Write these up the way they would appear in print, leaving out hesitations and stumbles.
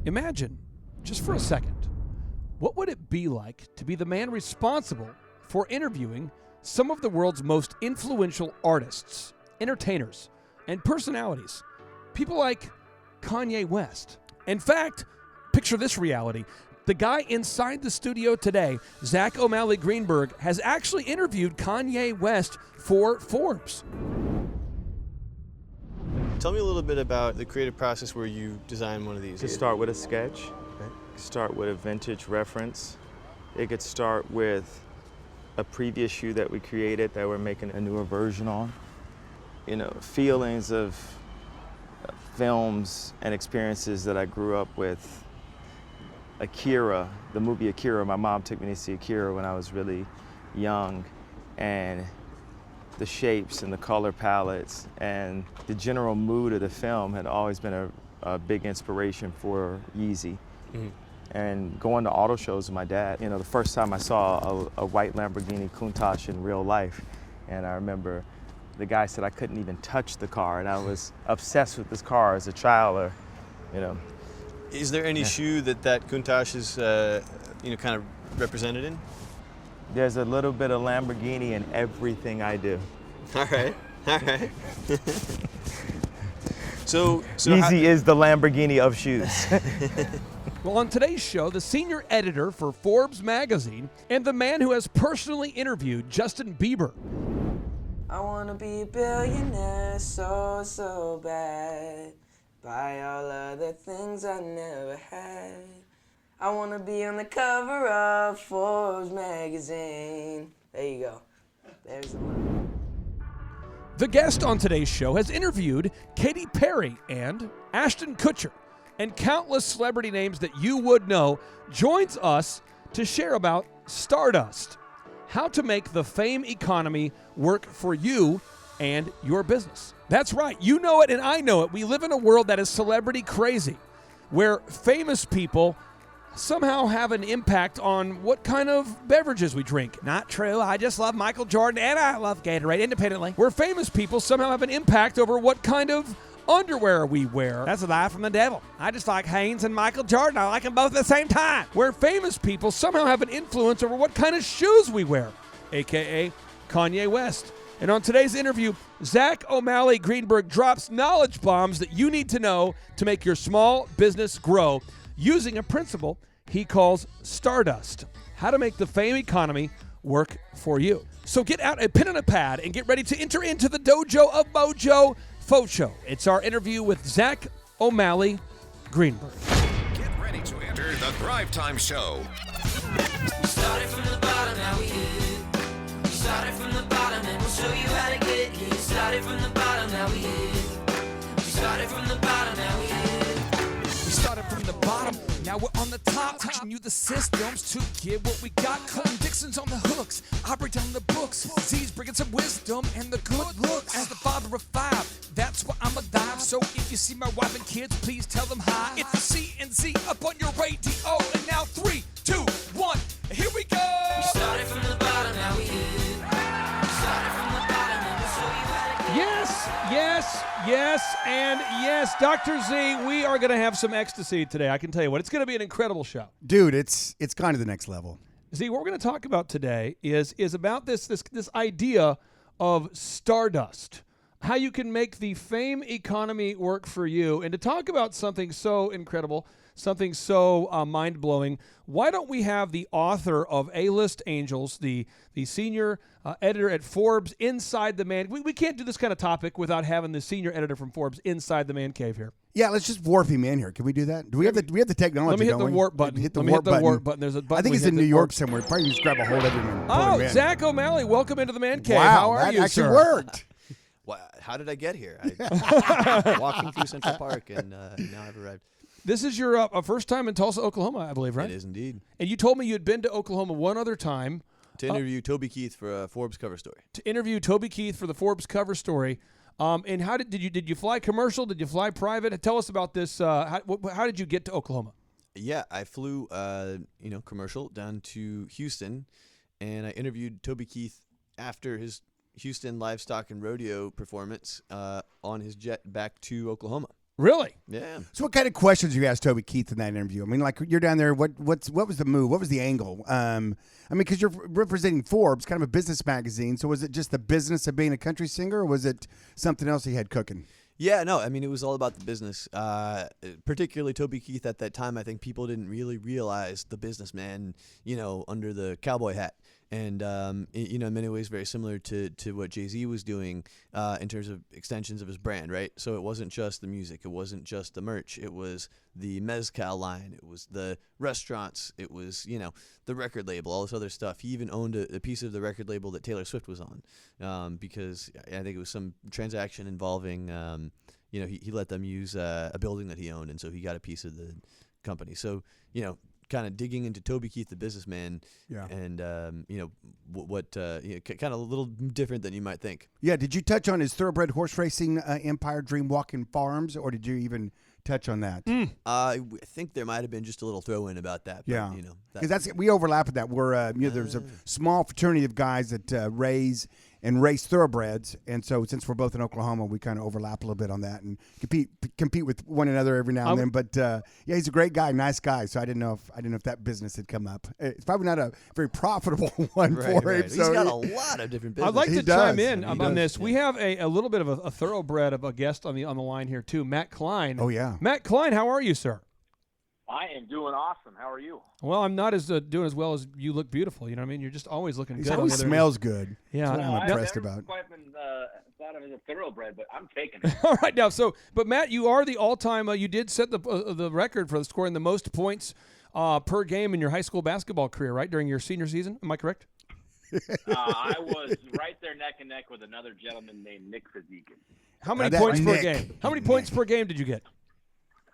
Imagine, just for a second, what would it be like to be the man responsible for interviewing some of the world's most influential artists, entertainers, and personalities? People like Kanye West. In fact, picture this reality. The guy inside the studio today, Zack Greenburg, has actually interviewed Kanye West for Forbes. Tell me a little bit about the creative process where you design one of these. To start with a sketch, start with a vintage reference. It could start with a previous shoe that we created that we're making a newer version on. You know, feelings of films and experiences that I grew up with. Akira, the movie Akira, my mom took me to see Akira when I was really young, and the shapes and the color palettes and the general mood of the film had always been a big inspiration for Yeezy. Mm-hmm. And going to auto shows with my dad, you know, the first time I saw a white Lamborghini Countach in real life, and I remember the guy said I couldn't even touch the car, and I was obsessed with this car as a child, or, you know. Is there any shoe that Countach is, kind of represented in? There's a little bit of Lamborghini in everything I do. All right. So Yeezy is the Lamborghini of shoes. Well, on today's show, the senior editor for Forbes magazine and the man who has personally interviewed Justin Bieber. I want to be a billionaire so bad. Buy all of the things I never had. I want to be on the cover of Forbes magazine. There you go. There's the one. The guest on today's show has interviewed Katy Perry and Ashton Kutcher, and countless celebrity names that you would know, joins us to share about Stardust, how to make the fame economy work for you and your business. That's right, you know it and I know it. We live in a world that is celebrity crazy, where famous people somehow have an impact on what kind of beverages we drink. Not true. I just love Michael Jordan and I love Gatorade independently. Where famous people somehow have an impact over what kind of underwear we wear. That's a lie from the devil. I just like Hanes and Michael Jordan. I like them both at the same time. Where famous people somehow have an influence over what kind of shoes we wear, a.k.a. Kanye West. And on today's interview, Zack Greenburg drops knowledge bombs that you need to know to make your small business grow, using a principle he calls Stardust, how to make the fame economy work for you. So get out a pen and a pad and get ready to enter into the dojo of Mojo Focho. It's our interview with Zack Greenburg. Get ready to enter the Thrive Time Show. We started from the bottom, now we hit. We started from the bottom and we'll show you how to get here. We started from the bottom, now we hit. We started from the bottom, now we hit. Started from the bottom, now we're on the top. Teaching you the systems to get what we got. Colton Dixon's on the hooks, I break down the books. Z's bringing some wisdom and the good looks. As the father of five, that's why I'm a dive. So if you see my wife and kids, please tell them hi. It's the C&Z up on your radio. And now 3, 2, 1, here we go. We started from the bottom, now we hit. We started from the bottom and we'll show you how to get. Yes, and yes, Dr. Z, we are going to have some ecstasy today. I can tell you what, it's going to be an incredible show. Dude, it's kind of the next level. Z, what we're going to talk about today is about this idea of Stardust, how you can make the fame economy work for you. And to talk about something so incredible, something so mind-blowing, why don't we have the author of A-List Angels, the senior editor at Forbes, inside the man. We can't do this kind of topic without having the senior editor from Forbes inside the man cave here. Yeah, let's just warp him in here. Can we do that? Do we have the technology? Let me hit the warp button. Hit the warp button. There's a button. I think he's in New York somewhere. Probably just grab a hold of him and pull him in. Zach O'Malley, welcome into the man cave. Wow, how are that you, actually sir? worked. Well, how did I get here? I walking through Central Park, and now I've arrived. This is your first time in Tulsa, Oklahoma, I believe, right? It is indeed. And you told me you had been to Oklahoma one other time. To interview Toby Keith for a Forbes cover story. To interview Toby Keith for the Forbes cover story. And how did you fly commercial? Did you fly private? Tell us about this. How did you get to Oklahoma? Yeah, I flew commercial down to Houston, and I interviewed Toby Keith after his Houston livestock and rodeo performance on his jet back to Oklahoma. Really? Yeah. So what kind of questions you asked Toby Keith in that interview? I mean, like you're down there. What was the move? What was the angle? I mean, because you're representing Forbes, kind of a business magazine. So was it just the business of being a country singer, or was it something else he had cooking? Yeah, no, I mean, it was all about the business. Particularly Toby Keith at that time, I think people didn't really realize the businessman, under the cowboy hat. And, in many ways, very similar to what Jay-Z was doing in terms of extensions of his brand, right? So it wasn't just the music. It wasn't just the merch. It was the mezcal line. It was the restaurants. It was, the record label, all this other stuff. He even owned a piece of the record label that Taylor Swift was on because I think it was some transaction involving, he let them use a building that he owned, and so he got a piece of the company. So, kind of digging into Toby Keith, the businessman, and what kind of a little different than you might think. Yeah. Did you touch on his thoroughbred horse racing empire, Dream Walking Farms, or did you even touch on that? I think there might have been just a little throw in about that. But, because we overlap with that. We're there's a small fraternity of guys that raise and race thoroughbreds, and so since we're both in Oklahoma, we kind of overlap a little bit on that and compete with one another every now and then. But he's a great guy, nice guy. So I didn't know if that business had come up. It's probably not a very profitable one for him. He's got a lot of different businesses. I'd like to chime in on this. We have a little bit of a thoroughbred of a guest on the line here too, Matt Klein. Oh yeah, Matt Klein, how are you, sir? I am doing awesome. How are you? Well, I'm not doing as well as you. Look beautiful. You know what I mean? You're just always looking good. He always smells good. Yeah, that's what I'm impressed I've about. never quite been thought of as a thoroughbred, but I'm taking it. All right, now, but Matt, you are the all-time. You did set the record for scoring the most points per game in your high school basketball career, right? During your senior season, am I correct? I was right there neck and neck with another gentleman named Nick Fazekas. How many points per game? How many points per game did you get?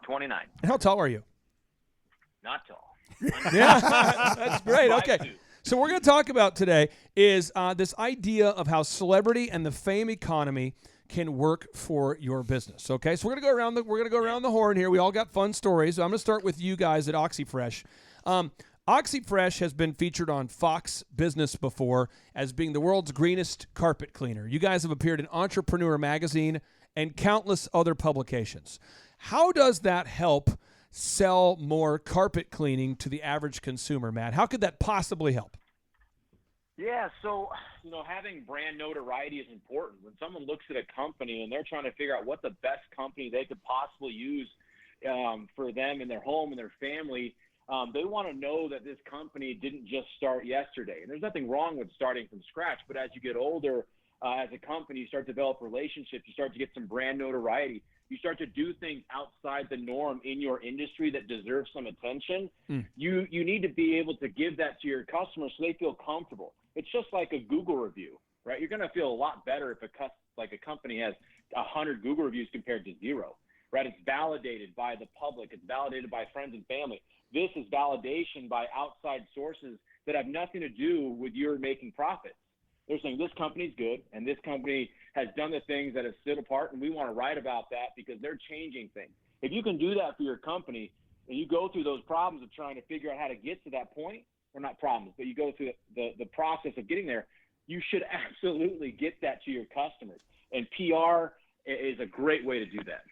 29. And how tall are you? Not tall. Yeah, that's great. Okay. 5'2". So we're going to talk about today is this idea of how celebrity and the fame economy can work for your business. Okay, so we're going to go around the horn here. We all got fun stories. So I'm going to start with you guys at OxyFresh. OxyFresh has been featured on Fox Business before as being the world's greenest carpet cleaner. You guys have appeared in Entrepreneur Magazine and countless other publications. How does that help sell more carpet cleaning to the average consumer, Matt? How could that possibly help? Yeah, so, having brand notoriety is important. When someone looks at a company and they're trying to figure out what the best company they could possibly use for them and their home and their family, they want to know that this company didn't just start yesterday. And there's nothing wrong with starting from scratch, but as you get older, as a company, you start to develop relationships, you start to get some brand notoriety. You start to do things outside the norm in your industry that deserve some attention. You need to be able to give that to your customers so they feel comfortable. It's just like a Google review, right? You're going to feel a lot better if a company has 100 Google reviews compared to 0, right? It's validated by the public. It's validated by friends and family. This is validation by outside sources that have nothing to do with your making profits. They're saying this company's good and this company has done the things that have stood apart, and we want to write about that because they're changing things. If you can do that for your company and you go through those problems of trying to figure out how to get to that point, or not problems, but you go through the process of getting there, you should absolutely get that to your customers. And PR is a great way to do that.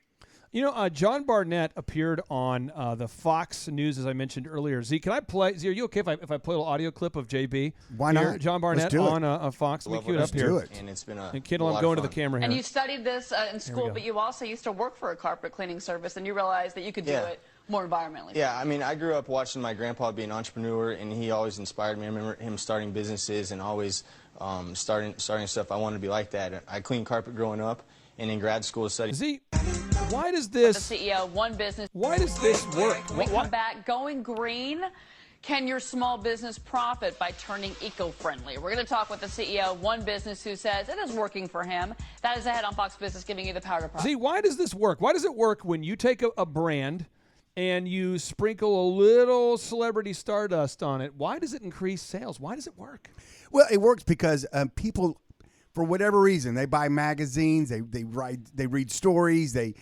John Barnett appeared on the Fox News, as I mentioned earlier. Z, can I play? Z, are you okay if I play a little audio clip of JB? Why not? Here, John Barnett on Fox. Let me cue it up here. And it's been and Kittle, I'm going to the camera here. And you studied this in school, but you also used to work for a carpet cleaning service, and you realized that you could do it more environmentally. Yeah, I mean, I grew up watching my grandpa be an entrepreneur, and he always inspired me. I remember him starting businesses and always starting stuff. I wanted to be like that. I cleaned carpet growing up, and in grad school studying. Z, why does this? The CEO, one business. Why does this work? We come back going green. Can your small business profit by turning eco-friendly? We're going to talk with the CEO, one business, who says it is working for him. That is ahead on Fox Business, giving you the power to profit. Z, why does this work? Why does it work when you take a brand and you sprinkle a little celebrity stardust on it? Why does it increase sales? Why does it work? Well, it works because people, for whatever reason, they buy magazines, they read stories, they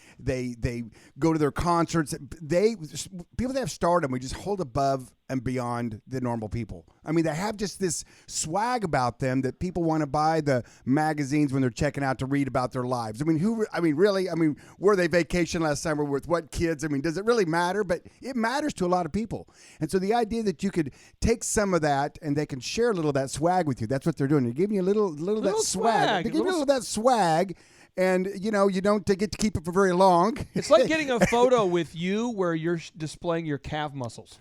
go to their concerts. People that have stardom, we just hold above and beyond the normal people. I mean, they have just this swag about them that people want to buy the magazines when they're checking out to read about their lives. I mean, really? I mean, were they vacation last summer with what kids? I mean, does it really matter? But it matters to a lot of people. And so the idea that you could take some of that and they can share a little of that swag with you, that's what they're doing. They're giving you a little of that swag. They give you a little of that swag. And, you don't get to keep it for very long. It's like getting a photo with you where you're displaying your calf muscles.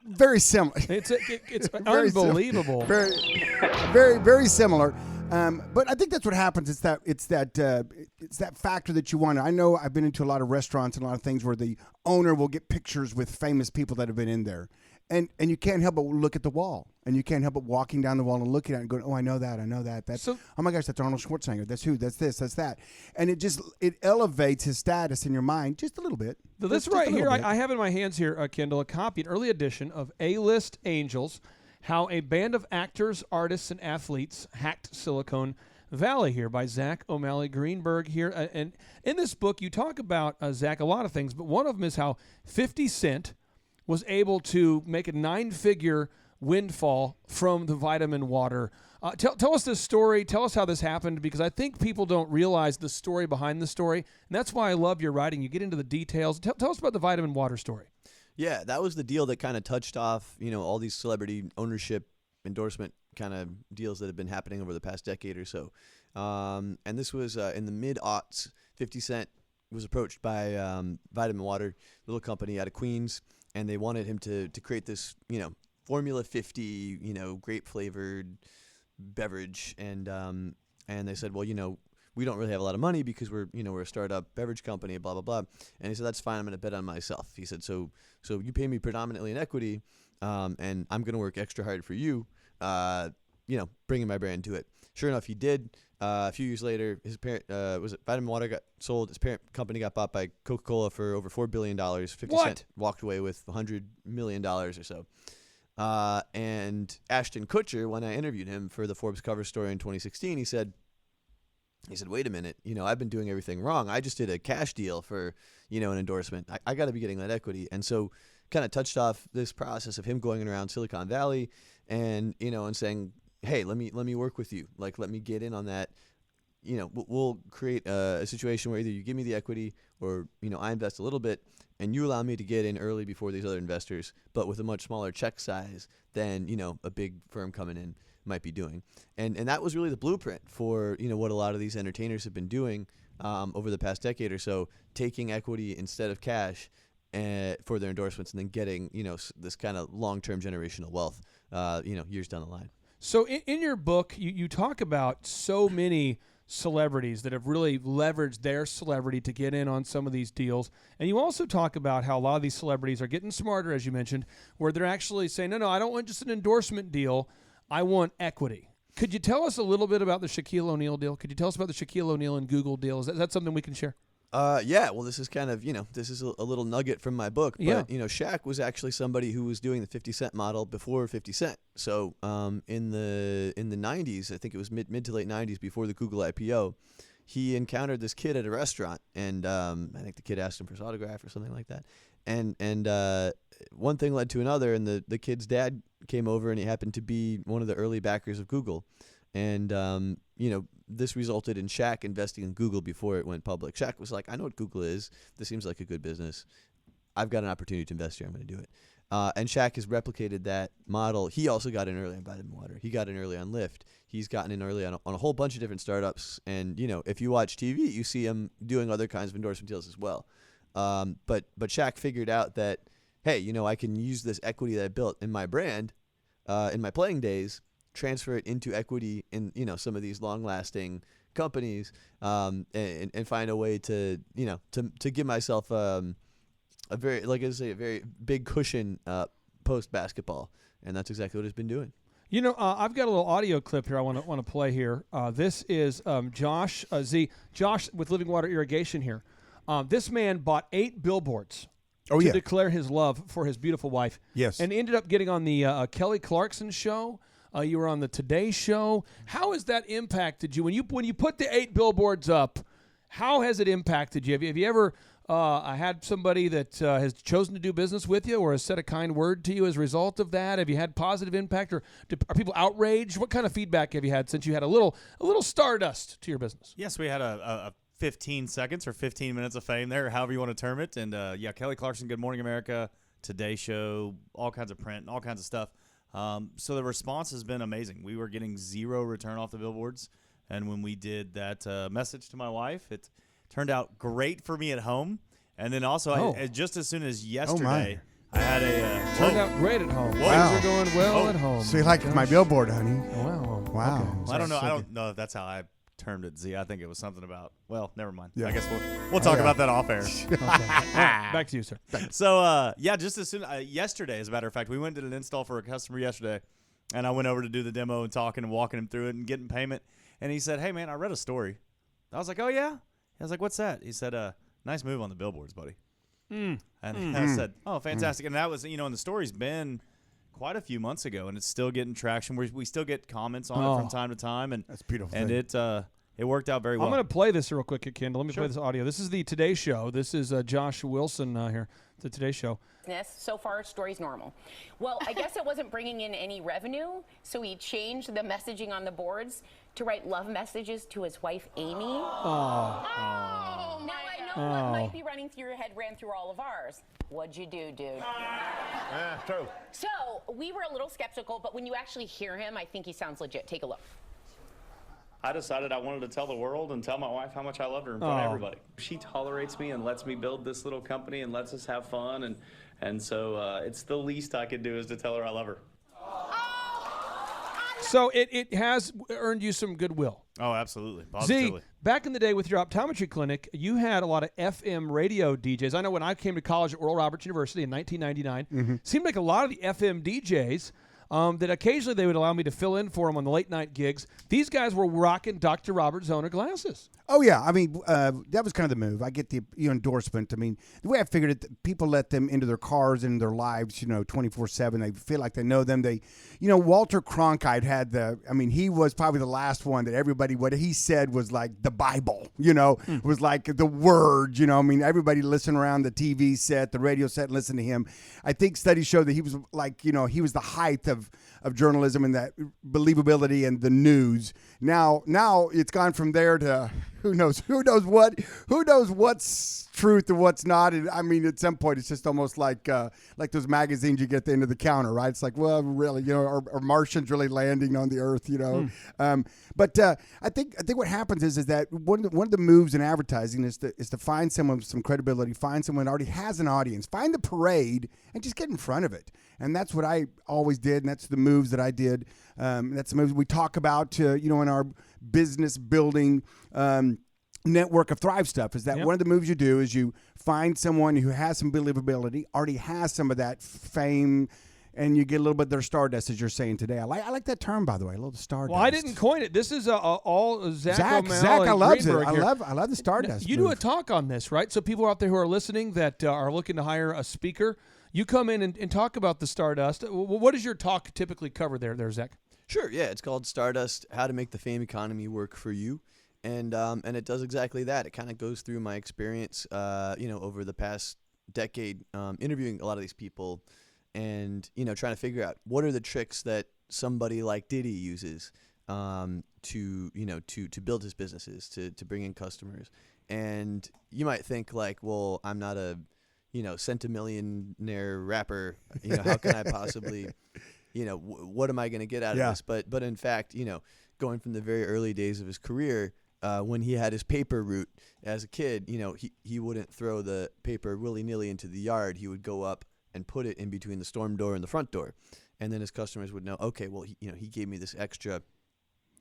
Very similar. It's Very unbelievable. Very, very, very similar. But I think that's what happens. It's that factor that you want. I know I've been into a lot of restaurants and a lot of things where the owner will get pictures with famous people that have been in there. And you can't help but look at the wall. And you can't help but walking down the wall and looking at it and going, oh, I know that. That's, oh, my gosh, that's Arnold Schwarzenegger. That's who? That's this. That's that. And it elevates his status in your mind just a little bit. So this right here, I have in my hands here, Kendall, a copy, an early edition of A-List Angels, How a Band of Actors, Artists, and Athletes Hacked Silicon Valley here by Zack O'Malley Greenburg here. And in this book, you talk about, Zack, a lot of things, but one of them is how 50 Cent was able to make a 9-figure windfall from the vitamin water. Tell us this story. Tell us how this happened, because I think people don't realize the story behind the story, and that's why I love your writing. You get into the details. Tell us about the vitamin water story. Yeah, that was the deal that kind of touched off, all these celebrity ownership endorsement kind of deals that have been happening over the past decade or so. And this was in the mid-aughts. 50 Cent was approached by Vitamin Water, little company out of Queens, and they wanted him to create this, Formula 50, grape flavored beverage, and they said, well, we don't really have a lot of money because we're a startup beverage company, blah blah blah. And he said, that's fine, I'm going to bet on myself. He said, so you pay me predominantly in equity, and I'm going to work extra hard for you, bringing my brand to it. Sure enough, he did. A few years later, his parent, Vitamin Water got sold. His parent company got bought by Coca-Cola for over $4 billion. 50 Cent walked away with $100 million or so. And Ashton Kutcher, when I interviewed him for the Forbes cover story in 2016, he said, wait a minute, I've been doing everything wrong. I just did a cash deal for, an endorsement. I got to be getting that equity. And so kind of touched off this process of him going around Silicon Valley and, and saying, hey, let me work with you. Like, let me get in on that. We'll create a situation where either you give me the equity or, I invest a little bit and you allow me to get in early before these other investors, but with a much smaller check size than, a big firm coming in might be doing. And that was really the blueprint for, what a lot of these entertainers have been doing over the past decade or so, taking equity instead of cash for their endorsements and then getting, this kind of long-term generational wealth, years down the line. So in your book, you talk about so many celebrities that have really leveraged their celebrity to get in on some of these deals. And you also talk about how a lot of these celebrities are getting smarter, as you mentioned, where they're actually saying, no, I don't want just an endorsement deal. I want equity. Could you tell us a little bit about the Shaquille O'Neal deal? Could you tell us about the Shaquille O'Neal and Google deal? Is that something we can share? Yeah, well, this is kind of, this is a little nugget from my book. But, Shaq was actually somebody who was doing the 50 Cent model before 50 Cent. So in the 90s, I think it was mid to late 90s, before the Google IPO, he encountered this kid at a restaurant. And I think the kid asked him for his autograph or something like that. And one thing led to another, and the kid's dad came over, and he happened to be one of the early backers of Google. And, this resulted in Shaq investing in Google before it went public. Shaq was like, I know what Google is. This seems like a good business. I've got an opportunity to invest here. I'm going to do it. And Shaq has replicated that model. He also got in early on Vitamin Water. He got in early on Lyft. He's gotten in early on a whole bunch of different startups. And, if you watch TV, you see him doing other kinds of endorsement deals as well. But Shaq figured out that, hey, I can use this equity that I built in my brand in my playing days, transfer it into equity in some of these long-lasting companies, and find a way to give myself a very big cushion post basketball, and that's exactly what he's been doing. I've got a little audio clip here I want to play here. This is Josh with Living Water Irrigation here. This man bought 8 billboards to declare his love for his beautiful wife. Yes, and ended up getting on the Kelly Clarkson show. You were on the Today Show. How has that impacted you? When you put the 8 billboards up, how has it impacted you? Have you ever I had somebody that has chosen to do business with you or has said a kind word to you as a result of that? Have you had positive impact, or are people outraged? What kind of feedback have you had since you had a little stardust to your business? Yes, we had a 15 seconds or 15 minutes of fame there, however you want to term it. And, Kelly Clarkson, Good Morning America, Today Show, all kinds of print, all kinds of stuff. So the response has been amazing. We were getting zero return off the billboards. And when we did that message to my wife, it turned out great for me at home. And then also, just as soon as yesterday, I had a turned out great at home. Wow. Things are going well at home. So you like my billboard, honey? Wow. Wow. Okay. Well, I don't know. I don't know if that's how I termed it, Z. I think it was something about, well, never mind. I guess we'll talk about that off air. Okay. All right, back to you, sir. So, just as soon yesterday, as a matter of fact, we went and did an install for a customer yesterday, and I went over to do the demo and talking and walking him through it and getting payment. And he said, "Hey, man, I read a story." I was like, "Oh, yeah?" I was like, "What's that?" He said, "Nice move on the billboards, buddy." And I said, "Oh, fantastic." And that was, and the story's been quite a few months ago, and it's still getting traction. We still get comments on it from time to time. And that's beautiful. And it worked out very well. I'm going to play this real quick at Kendall. Let me play this audio. This is the Today Show. This is Josh Wilson here, the Today Show. So far, story's normal. Well, I guess it wasn't bringing in any revenue, so he changed the messaging on the boards to write love messages to his wife, Amy. Oh. Now I know what might be running through your head ran through all of ours. What'd you do, dude? Yeah, true. So we were a little skeptical, but when you actually hear him, I think he sounds legit. Take a look. I decided I wanted to tell the world and tell my wife how much I loved her in front of everybody. She tolerates me and lets me build this little company and lets us have fun. And so it's the least I could do is to tell her I love her. So it has earned you some goodwill. Oh, absolutely. Positively. Z, back in the day with your optometry clinic, you had a lot of FM radio DJs. I know when I came to college at Oral Roberts University in 1999, seemed like a lot of the FM DJs that occasionally they would allow me to fill in for them on the late night gigs. These guys were rocking Dr. Robert Zoner glasses. Oh, yeah. I mean, that was kind of the move. I get the endorsement. I mean, the way I figured it, people let them into their cars and their lives, 24/7. They feel like they know them. Walter Cronkite he was probably the last one that everybody, what he said was like the Bible, was like the word, everybody listened around the TV set, the radio set, and listened to him. I think studies show that he was like, he was the height of journalism and that believability and the news. Now it's gone from there to who knows what's truth and what's not. And I mean, at some point, it's just almost like those magazines you get at the end of the counter, right? It's like, well, really, are Martians really landing on the Earth? But I think what happens is that one of the moves in advertising is to find someone with some credibility, find someone that already has an audience, find the parade, and just get in front of it. And that's what I always did, and that's the moves that I did. That's the moves we talk about, in our business building network of Thrive stuff, is that one of the moves you do is you find someone who has some believability, already has some of that fame, and you get a little bit of their stardust, as you're saying today. I like that term, by the way, a little stardust. Well, I didn't coin it. This is all Zack. Zack, I love it. I love the stardust. You do a talk on this, right? So people out there who are listening that are looking to hire a speaker, you come in and talk about the stardust. What does your talk typically cover there, Zack? Sure, yeah. It's called Stardust, How to Make the Fame Economy Work for You. And it does exactly that. It kind of goes through my experience, over the past decade, interviewing a lot of these people and, trying to figure out what are the tricks that somebody like Diddy uses to build his businesses, to bring in customers. And you might think like, well, I'm not a, centimillionaire rapper. How can I possibly, what am I going to get out of this? But in fact, going from the very early days of his career, when he had his paper route as a kid, he wouldn't throw the paper willy-nilly into the yard. He would go up and put it in between the storm door and the front door. And then his customers would know, okay, well, he gave me this extra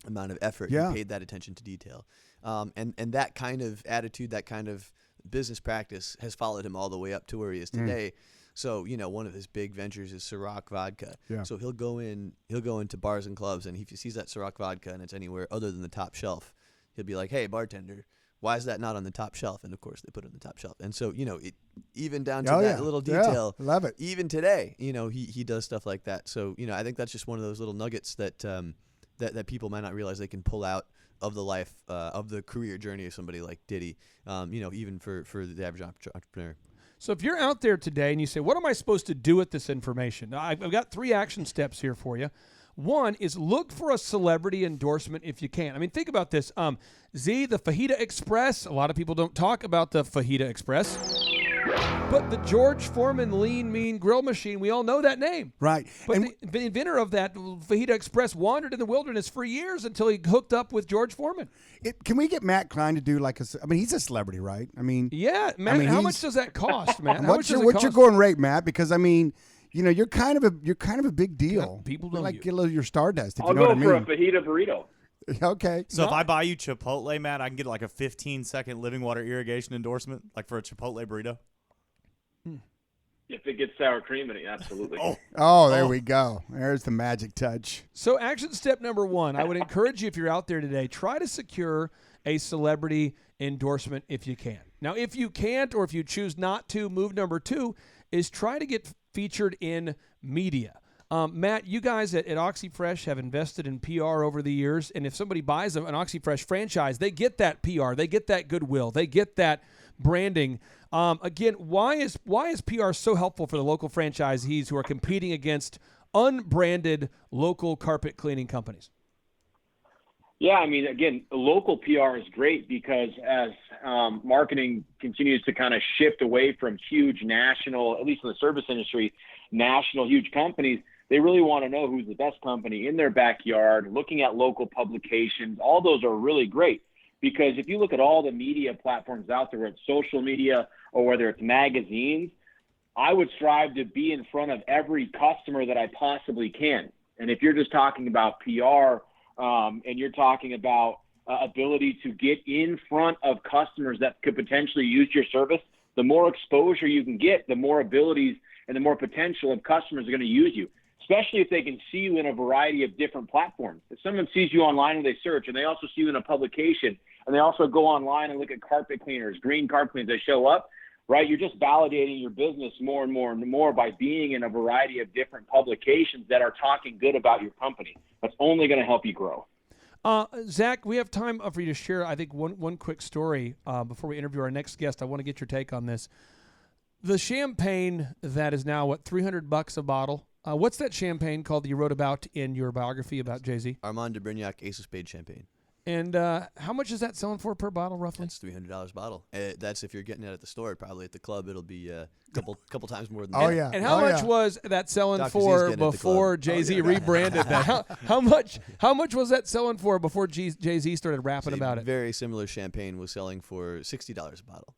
amount of effort. Yeah. He paid that attention to detail. And that kind of attitude, that kind of business practice has followed him all the way up to where he is today. So, one of his big ventures is Ciroc vodka. Yeah. So he'll go into bars and clubs, and if he sees that Ciroc vodka and it's anywhere other than the top shelf, he'll be like, hey, bartender, why is that not on the top shelf? And, of course, they put it on the top shelf. And so, even down to that little detail. Yeah, love it. Even today, he does stuff like that. So, I think that's just one of those little nuggets that that people might not realize they can pull out of the life of the career journey of somebody like Diddy. Even for the average entrepreneur. So if you're out there today and you say, what am I supposed to do with this information? Now, I've got 3 action steps here for you. One is look for a celebrity endorsement if you can. I mean, think about this. Z, the Fajita Express. A lot of people don't talk about the Fajita Express. But the George Foreman Lean Mean Grill Machine, we all know that name. Right. But And the inventor of that Fajita Express wandered in the wilderness for years until he hooked up with George Foreman. can we get Matt Klein to do like he's a celebrity, right? I mean, Yeah, man. How much does that cost, man? What's your going rate, Matt? Because I mean, you're kind of a big deal. People You're know like you. get a little your Stardust. If I'll you know go what I for a mean. fajita burrito. Okay. So if I buy you Chipotle, Matt, I can get like a 15-second living water irrigation endorsement, like for a Chipotle burrito. If it gets sour cream in it, absolutely. Oh, there we go. There's the magic touch. So action step number 1, I would encourage you if you're out there today, try to secure a celebrity endorsement if you can. Now, if you can't or if you choose not to, move number 2 is try to get featured in media. Matt, you guys at OxyFresh have invested in PR over the years, and if somebody buys an OxyFresh franchise, they get that PR, they get that goodwill, they get that branding. Again, why is PR so helpful for the local franchisees who are competing against unbranded local carpet cleaning companies? Yeah, I mean, again, local PR is great because as marketing continues to kind of shift away from huge national, at least in the service industry, national huge companies, they really want to know who's the best company in their backyard, looking at local publications. All those are really great because if you look at all the media platforms out there, whether it's social media or whether it's magazines, I would strive to be in front of every customer that I possibly can. And if you're just talking about PR and you're talking about ability to get in front of customers that could potentially use your service, the more exposure you can get, the more abilities and the more potential of customers are going to use you, especially if they can see you in a variety of different platforms. If someone sees you online and they search, and they also see you in a publication, and they also go online and look at carpet cleaners, green carpet cleaners, they show up, right? You're just validating your business more and more and more by being in a variety of different publications that are talking good about your company. That's only going to help you grow. Zack, we have time for you to share, I think, one quick story before we interview our next guest. I want to get your take on this. The champagne that is now, $300 a bottle? What's that champagne called that you wrote about in your biography about Jay-Z? Armand de Brignac Ace of Spades champagne. And how much is that selling for per bottle, roughly? It's $300 a bottle. That's if you're getting it at the store. Probably at the club, it'll be a couple times more than that. Oh, yeah. And how much was that selling Dr. Z's for getting it at the before club. Jay-Z rebranded that? How much was that selling for before Jay-Z started rapping about it? Very similar champagne was selling for $60 a bottle.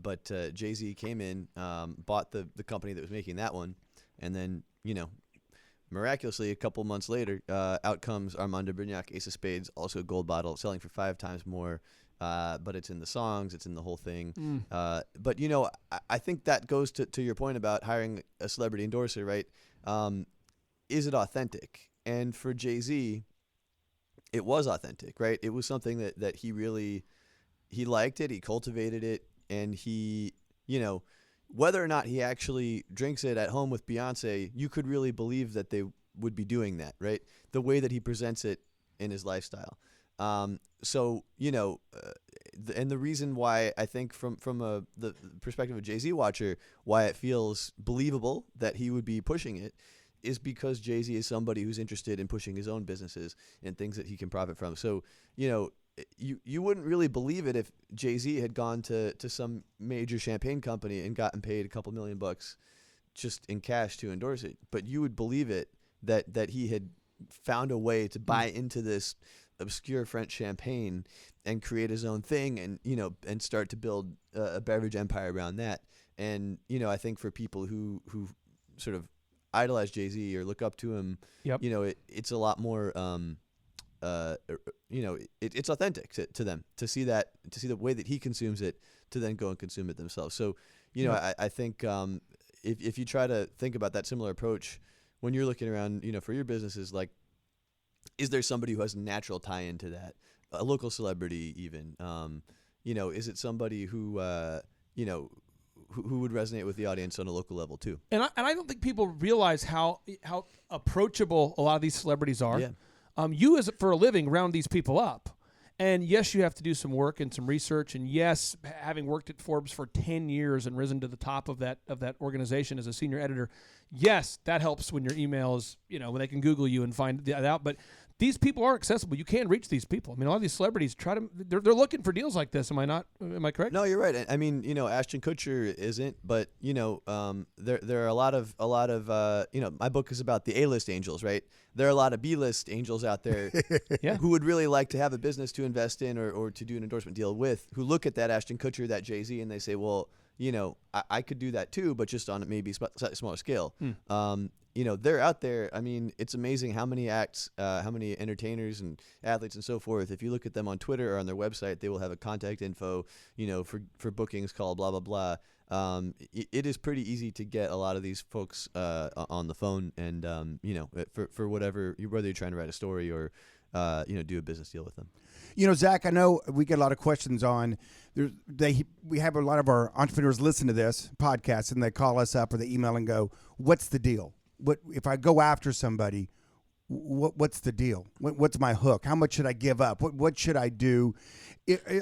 But Jay-Z came in, bought the company that was making that one, and then, miraculously, a couple months later, out comes Armand de Brignac Ace of Spades, also a gold bottle, selling for 5 times more. But it's in the songs, it's in the whole thing. But I think that goes to your point about hiring a celebrity endorser, right? Is it authentic? And for Jay-Z, it was authentic, right? It was something that he liked it, he cultivated it, and he, whether or not he actually drinks it at home with Beyonce, you could really believe that they would be doing that, right? The way that he presents it in his lifestyle. And the reason why I think from the perspective of a Jay-Z watcher, why it feels believable that he would be pushing it is because Jay-Z is somebody who's interested in pushing his own businesses and things that he can profit from. So, you wouldn't really believe it if Jay-Z had gone to some major champagne company and gotten paid a couple $1 million just in cash to endorse it. But you would believe it that he had found a way to buy into this obscure French champagne and create his own thing and start to build a beverage empire around that. And, I think for people who sort of idolize Jay-Z or look up to him, it's a lot more it's authentic to them to see the way that he consumes it, to then go and consume it themselves. So, I think if you try to think about that similar approach when you're looking around, for your businesses, like, is there somebody who has a natural tie into that, a local celebrity even? Is it somebody who who would resonate with the audience on a local level too? And I don't think people realize how approachable a lot of these celebrities are. Yeah. You, as for a living, round these people up. And yes, you have to do some work and some research. And yes, having worked at Forbes for 10 years and risen to the top of that organization as a senior editor, yes, that helps when your email is, when they can Google you and find that out. But these people are accessible. You can reach these people. I mean, a lot of these celebrities they're looking for deals like this. Am I correct? No, you're right. I mean, Ashton Kutcher isn't, but there are a lot of my book is about the A-list angels, right? There are a lot of B-list angels out there who would really like to have a business to invest in or to do an endorsement deal with, who look at that Ashton Kutcher, that Jay-Z, and they say, well, I could do that too, but just on maybe slightly smaller scale. They're out there. I mean, it's amazing how many acts, how many entertainers and athletes and so forth. If you look at them on Twitter or on their website, they will have a contact info, for bookings called blah, blah, blah. It is pretty easy to get a lot of these folks on the phone and, for whatever, whether you're trying to write a story or, do a business deal with them. Zach, I know we get a lot of questions on we have a lot of our entrepreneurs listen to this podcast and they call us up or they email and go, what's the deal? What if I go after somebody? What's the deal? What's my hook? How much should I give up? What should I do?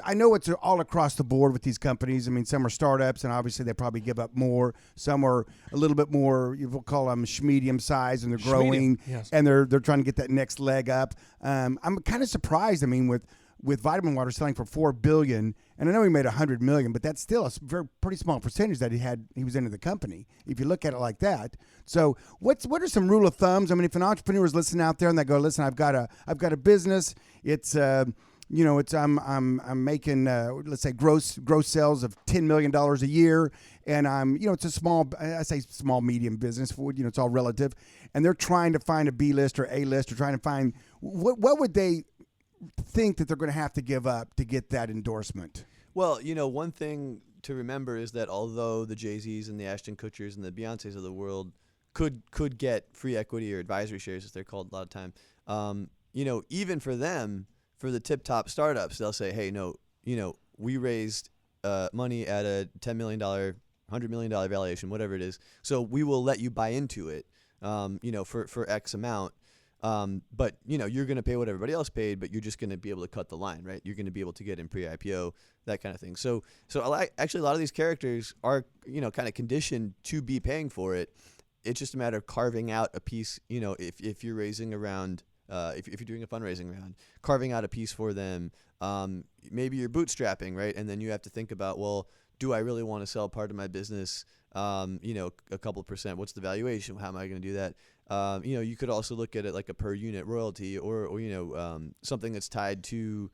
I know it's all across the board with these companies. I mean, some are startups, and obviously they probably give up more. Some are a little bit more, we'll call them medium size, and they're growing, yes. and they're trying to get that next leg up. I'm kind of surprised. I mean, with Vitamin Water selling for $4 billion, and I know he made $100 million, but that's still a pretty small percentage that he was into the company. If you look at it like that, so what are some rule of thumbs? I mean, if an entrepreneur is listening out there and they go, listen, I've got a business. It's I'm making let's say gross sales of $10 million a year, and it's a small medium business. It's all relative, and they're trying to find a B list or A list, or trying to find what would they think that they're going to have to give up to get that endorsement? Well, one thing to remember is that although the Jay-Z's and the Ashton Kutchers and the Beyoncés of the world could get free equity or advisory shares, as they're called a lot of time, even for them, for the tip-top startups, they'll say, hey, no, we raised money at a $10 million, $100 million valuation, whatever it is, so we will let you buy into it, for X amount. But you're going to pay what everybody else paid, but you're just going to be able to cut the line, right? You're going to be able to get in pre-IPO, that kind of thing. So actually a lot of these characters are, kind of conditioned to be paying for it. It's just a matter of carving out a piece, if you're raising around, if you're doing a fundraising round, carving out a piece for them. Maybe you're bootstrapping, right? And then you have to think about, well, do I really want to sell part of my business, a couple % What's the valuation? How am I going to do that? You could also look at it like a per unit royalty or something that's tied to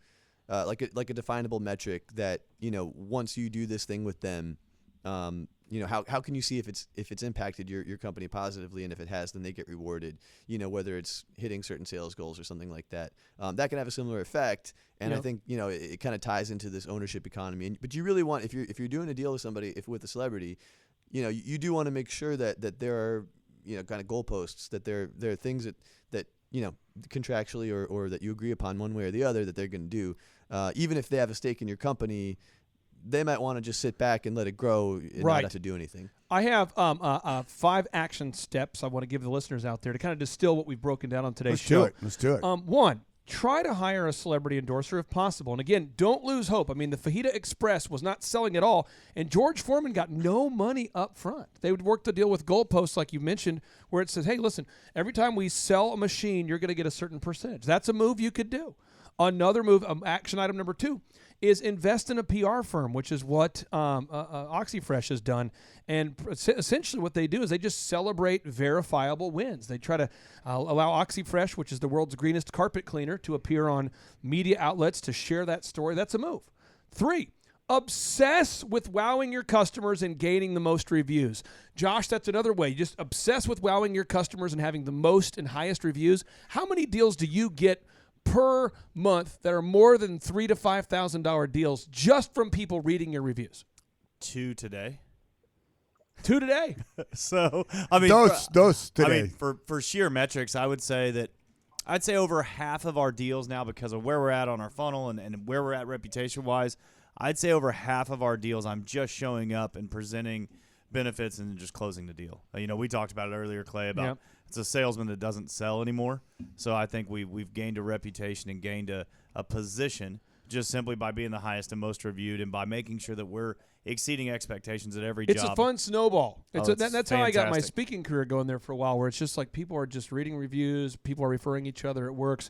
like a definable metric that, once you do this thing with them, how can you see if it's impacted your company positively, and if it has, then they get rewarded, whether it's hitting certain sales goals or something like that. That can have a similar effect. And I think, it kind of ties into this ownership economy. But you really want, if you're doing a deal with somebody, with a celebrity, you do want to make sure that there are, kind of goalposts, that there are things that contractually or that you agree upon one way or the other that they're going to do. Even if they have a stake in your company, they might want to just sit back and let it grow and not have to do anything. I have 5 action steps I want to give the listeners out there to kind of distill what we've broken down on today's show. Let's do it. 1, try to hire a celebrity endorser if possible. And again, don't lose hope. I mean, the Fajita Express was not selling at all, and George Foreman got no money up front. They would work the deal with goalposts, like you mentioned, where it says, hey, listen, every time we sell a machine, you're going to get a certain percentage. That's a move you could do. Another move, action item number 2, is invest in a PR firm, which is what OxyFresh has done. And essentially what they do is they just celebrate verifiable wins. They try to allow OxyFresh, which is the world's greenest carpet cleaner, to appear on media outlets to share that story. That's a move. 3, obsess with wowing your customers and gaining the most reviews. Josh, that's another way. You just obsess with wowing your customers and having the most and highest reviews. How many deals do you get per month that are more than $3,000 to $5,000 deals just from people reading your reviews? 2 today. 2 today. So I mean, those today. I mean, for sheer metrics, I would say over half of our deals now, because of where we're at on our funnel and where we're at reputation wise, I'd say over half of our deals, I'm just showing up and presenting benefits in just closing the deal. We talked about it earlier, Clay, about Yep. it's a salesman that doesn't sell anymore. So I think we've gained a reputation and gained a position just simply by being the highest and most reviewed and by making sure that we're exceeding expectations at every It's job. a fun snowball. That's how I got my fantastic. speaking career going there for a while, where it's just like people are just reading reviews, people are referring each other. It works.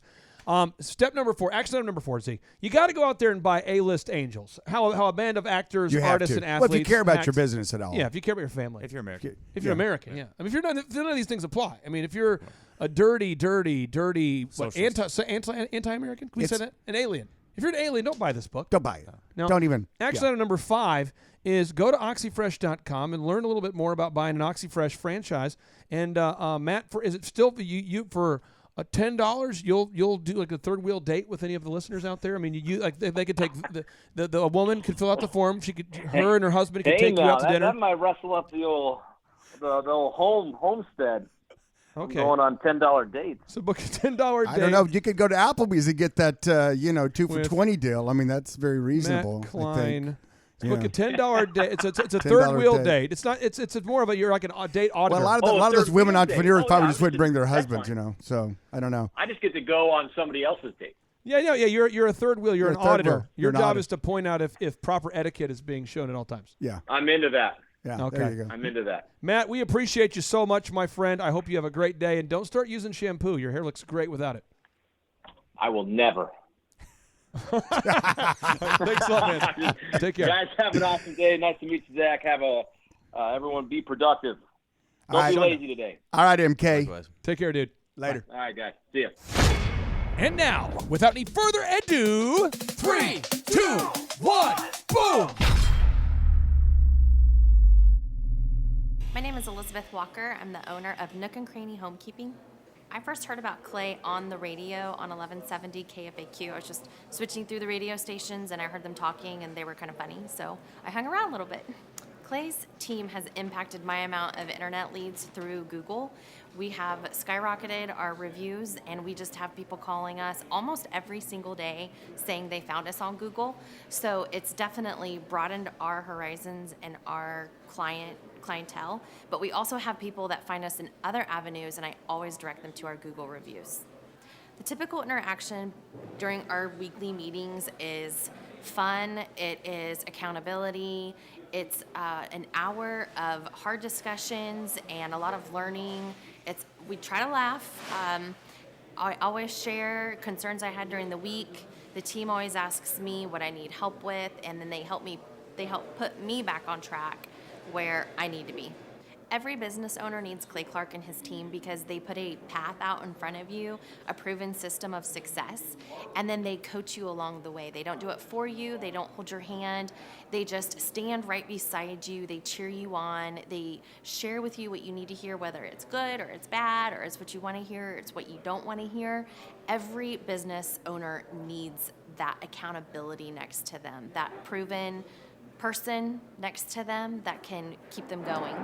Step number 4, action item number 4, Z. You got to go out there and buy A-list angels. How a band of actors, You have artists, to. and athletes. Well, if you care about act- your business at all. Yeah, if you care about your family. If you're American. If you're American, yeah. I mean, if you're not, none of these things apply. I mean, if you're a dirty, what, anti-American? Can we say that? An alien. If you're an alien, don't buy this book. Don't buy it. No. Don't even. Action item number 5 is go to oxyfresh.com and learn a little bit more about buying an OxyFresh franchise. And Matt, is it still you for $10? You'll do like a third wheel date with any of the listeners out there. I mean, you like they could take the woman could fill out the form. Her and her husband could take you out to dinner. That might rustle up the old homestead. Okay. Going on $10 dates. So book a $10 date. I don't know. You could go to Applebee's and get that 2 for With $20 deal. I mean, that's very reasonable. Matt I Klein. think. Book a $10 date. It's a $10 third wheel date. date. It's not. It's more of you're like a date auditor. Well, a lot of those women entrepreneurs probably just wouldn't bring their that's husbands, fine. So I don't know. I just get to go on somebody else's date. Yeah. You're a third wheel. You're an a third auditor. wheel. Your You're an job auditor. is to point out if proper etiquette is being shown at all times. Yeah. I'm into that. Yeah. Okay. There you go. I'm into that. Matt, we appreciate you so much, my friend. I hope you have a great day, and don't start using shampoo. Your hair looks great without it. I will never. Thanks a lot, man. Take care. Guys, have an awesome day. Nice to meet you, Zach. Everyone be productive. Don't All be right. lazy today. All right, MK. Likewise. Take care, dude. Later. All right, guys. See ya. And now, without any further ado, 3, 2, 1, boom! My name is Elizabeth Walker. I'm the owner of Nook and Cranny Homekeeping. I first heard about Clay on the radio on 1170 KFAQ. I was just switching through the radio stations and I heard them talking and they were kind of funny, so I hung around a little bit. Clay's team has impacted my amount of internet leads through Google. We have skyrocketed our reviews and we just have people calling us almost every single day saying they found us on Google. So it's definitely broadened our horizons and our clientele, but we also have people that find us in other avenues and I always direct them to our Google reviews. The typical interaction during our weekly meetings is fun, it is accountability, it's an hour of hard discussions and a lot of learning. We try to laugh. I always share concerns I had during the week. The team always asks me what I need help with, and then they help put me back on track where I need to be. Every business owner needs Clay Clark and his team because they put a path out in front of you, a proven system of success, and then they coach you along the way. They don't do it for you. They don't hold your hand. They just stand right beside you. They cheer you on. They share with you what you need to hear, whether it's good or it's bad or it's what you want to hear or it's what you don't want to hear. Every business owner needs that accountability next to them, that proven person next to them that can keep them going.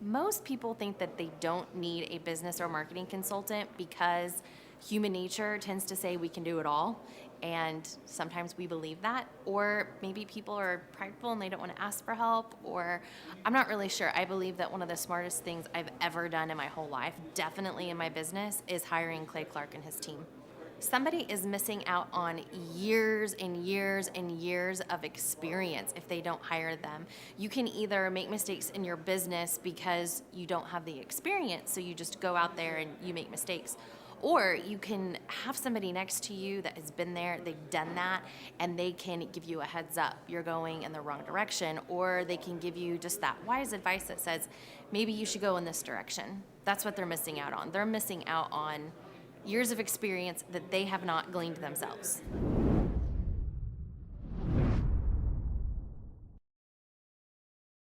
Most people think that they don't need a business or marketing consultant because human nature tends to say we can do it all, and sometimes we believe that, or maybe people are prideful and they don't want to ask for help, or I'm not really sure. I believe that one of the smartest things I've ever done in my whole life, definitely in my business, is hiring Clay Clark and his team. Somebody is missing out on years and years and years of experience if they don't hire them. You can either make mistakes in your business because you don't have the experience, so you just go out there and you make mistakes. Or you can have somebody next to you that has been there, they've done that, and they can give you a heads up, you're going in the wrong direction. Or they can give you just that wise advice that says, maybe you should go in this direction. That's what they're missing out on. They're missing out on years of experience that they have not gleaned themselves.